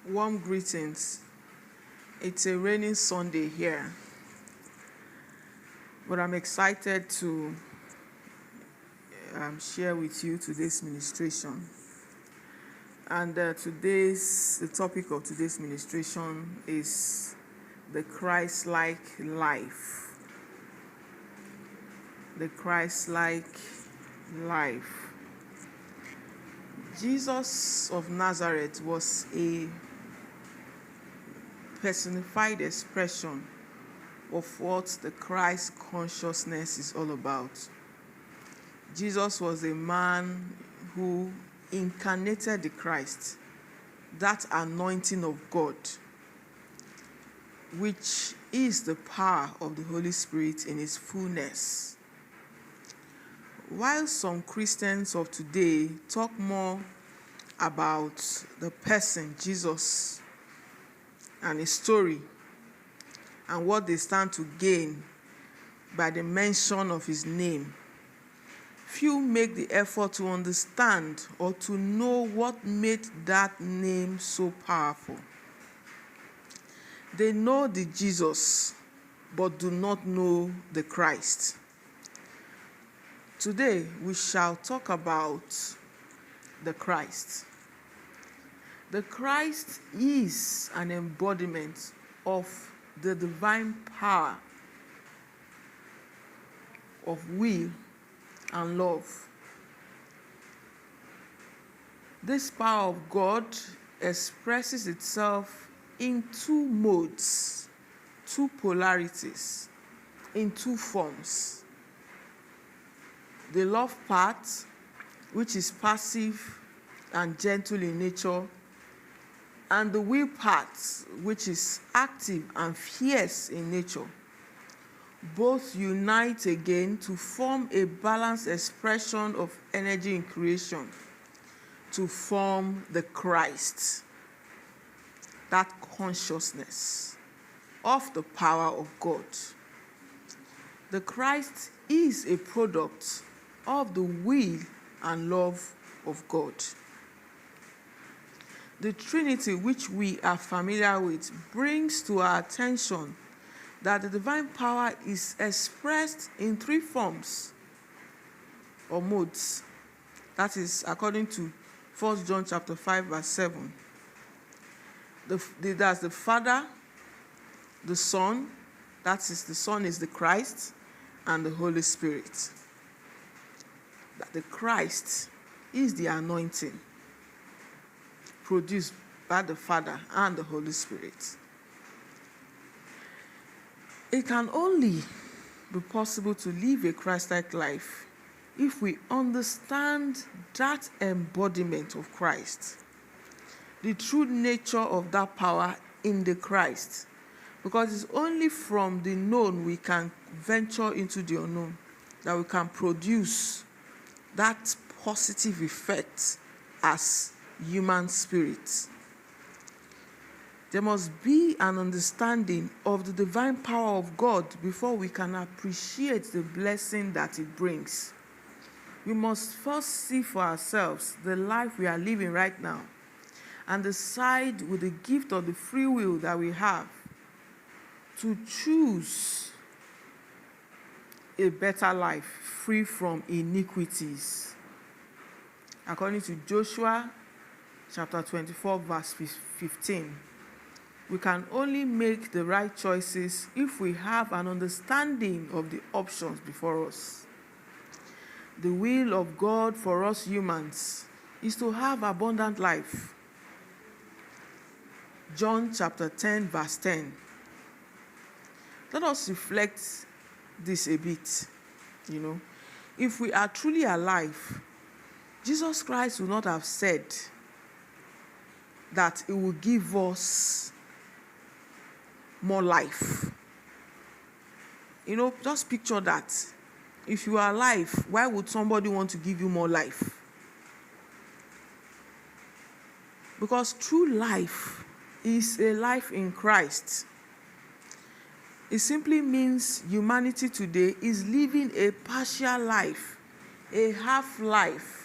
Warm greetings. It's a rainy Sunday here, but I'm excited to share with you today's ministration. And the topic of today's ministration is the Christ-like life. The Christ-like life. Jesus of Nazareth was a personified expression of what the Christ consciousness is all about. Jesus was a man who incarnated the Christ, that anointing of God, which is the power of the Holy Spirit in its fullness. While some Christians of today talk more about the person, Jesus, and his story, and what they stand to gain by the mention of his name, few make the effort to understand or to know what made that name so powerful. They know the Jesus, but do not know the Christ. Today, we shall talk about the Christ. The Christ is an embodiment of the divine power of will and love. This power of God expresses itself in two modes, two polarities, in two forms. The love part, which is passive and gentle in nature, and the will part, which is active and fierce in nature. Both unite again to form a balanced expression of energy in creation, to form the Christ, that consciousness of the power of God. The Christ is a product of the will and love of God. The Trinity, which we are familiar with, brings to our attention that the divine power is expressed in three forms or modes. That is according to 1 John chapter 5, verse 7. That's the Father, the Son, that is the Son is the Christ, and the Holy Spirit. That the Christ is the anointing produced by the Father and the Holy Spirit. It can only be possible to live a Christ-like life if we understand that embodiment of Christ, the true nature of that power in the Christ, because it's only from the known we can venture into the unknown, that we can produce that positive effect as human spirits. There must be an understanding of the divine power of God before we can appreciate the blessing that it brings. We must first see for ourselves the life we are living right now and decide with the gift of the free will that we have to choose a better life free from iniquities. According to Joshua chapter 24, verse 15, we can only make the right choices if we have an understanding of the options before us. The will of God for us humans is to have abundant life. John chapter 10, verse 10. Let us reflect this a bit. If we are truly alive, Jesus Christ would not have said that it will give us more life. Just picture that. If you are alive, why would somebody want to give you more life? Because true life is a life in Christ. It simply means humanity today is living a partial life, a half life.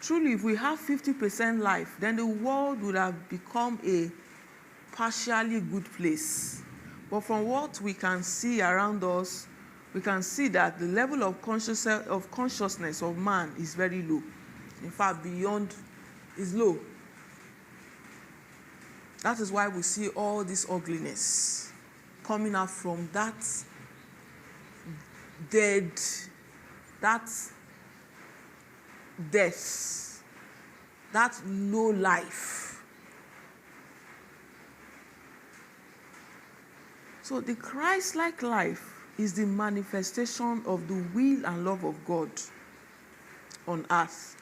Truly, if we have 50% life, then the world would have become a partially good place. But from what we can see around us, we can see that the level of consciousness of man is very low. In fact, beyond is low. That is why we see all this ugliness coming out from that death, that low life. So the Christ-like life is the manifestation of the will and love of God on earth.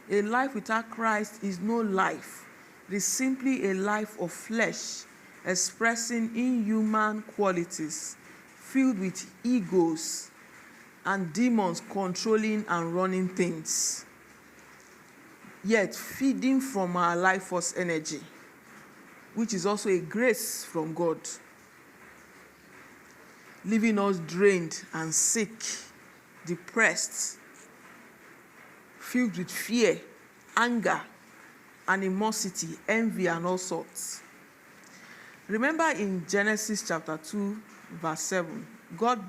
A life without Christ is no life. It is simply a life of flesh, expressing inhuman qualities, filled with egos and demons controlling and running things, yet feeding from our life force energy, which is also a grace from God, leaving us drained and sick, depressed, filled with fear, anger, animosity, envy, and all sorts. Remember in Genesis chapter 2, verse 7, God,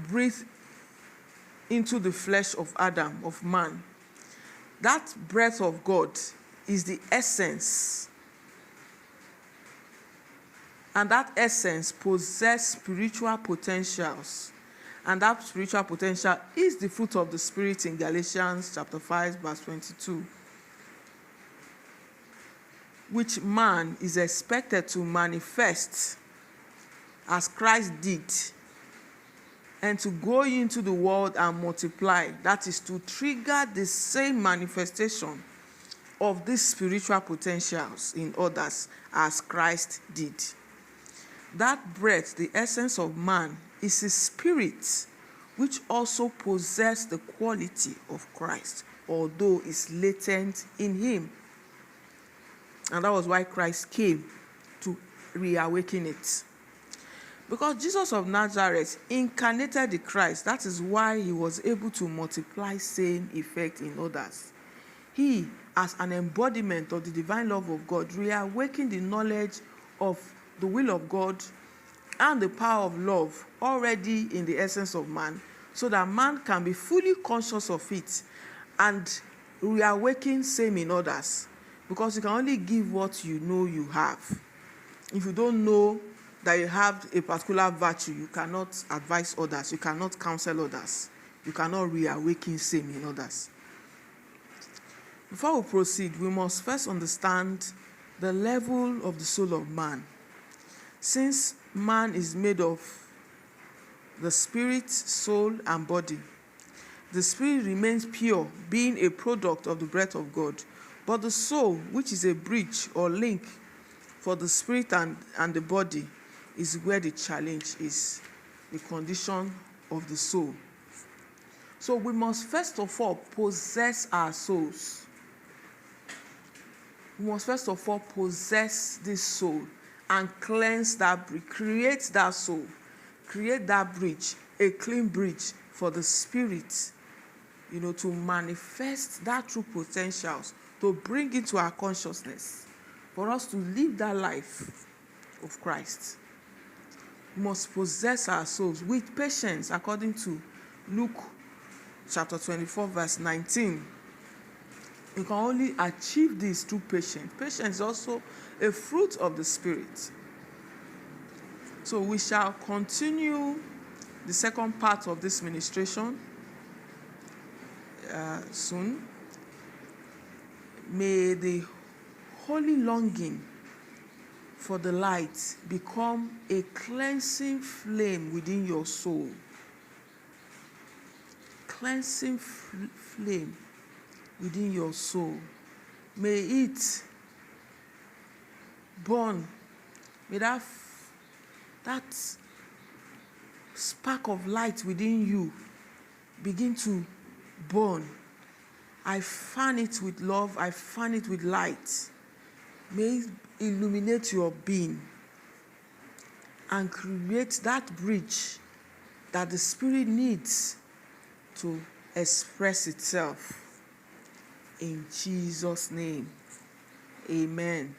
breathed into the flesh of Adam, of man. That breath of God is the essence. And that essence possesses spiritual potentials. And that spiritual potential is the fruit of the Spirit in Galatians chapter 5, verse 22. Which man is expected to manifest as Christ did, and to go into the world and multiply. That is to trigger the same manifestation of these spiritual potentials in others as Christ did. That breath, the essence of man, is a spirit which also possesses the quality of Christ, although it's latent in him. And that was why Christ came, to reawaken it. Because Jesus of Nazareth incarnated the Christ, that is why he was able to multiply same effect in others. He, as an embodiment of the divine love of God, reawakened the knowledge of the will of God and the power of love already in the essence of man, so that man can be fully conscious of it and reawaken same in others. Because you can only give what you know you have. If you don't know that you have a particular virtue, you cannot advise others, you cannot counsel others, you cannot reawaken same in others. Before we proceed, we must first understand the level of the soul of man. Since man is made of the spirit, soul, and body, the spirit remains pure, being a product of the breath of God. But the soul, which is a bridge or link for the spirit and the body, is where the challenge is, the condition of the soul. So we must first of all possess our souls. We must first of all possess this soul and cleanse that bridge, create that soul, create that bridge, a clean bridge for the spirit, to manifest that true potentials, to bring into our consciousness, for us to live that life of Christ. We must possess our souls with patience, according to Luke chapter 24, verse 19. You can only achieve this through patience. Patience is also a fruit of the Spirit. So we shall continue the second part of this ministration soon. May the holy longing for the light become a cleansing flame within your soul. Cleansing flame within your soul. May it burn. May that spark of light within you begin to burn. I fan it with love. I fan it with light. May it illuminate your being and create that bridge that the Spirit needs to express itself. In Jesus' name, amen.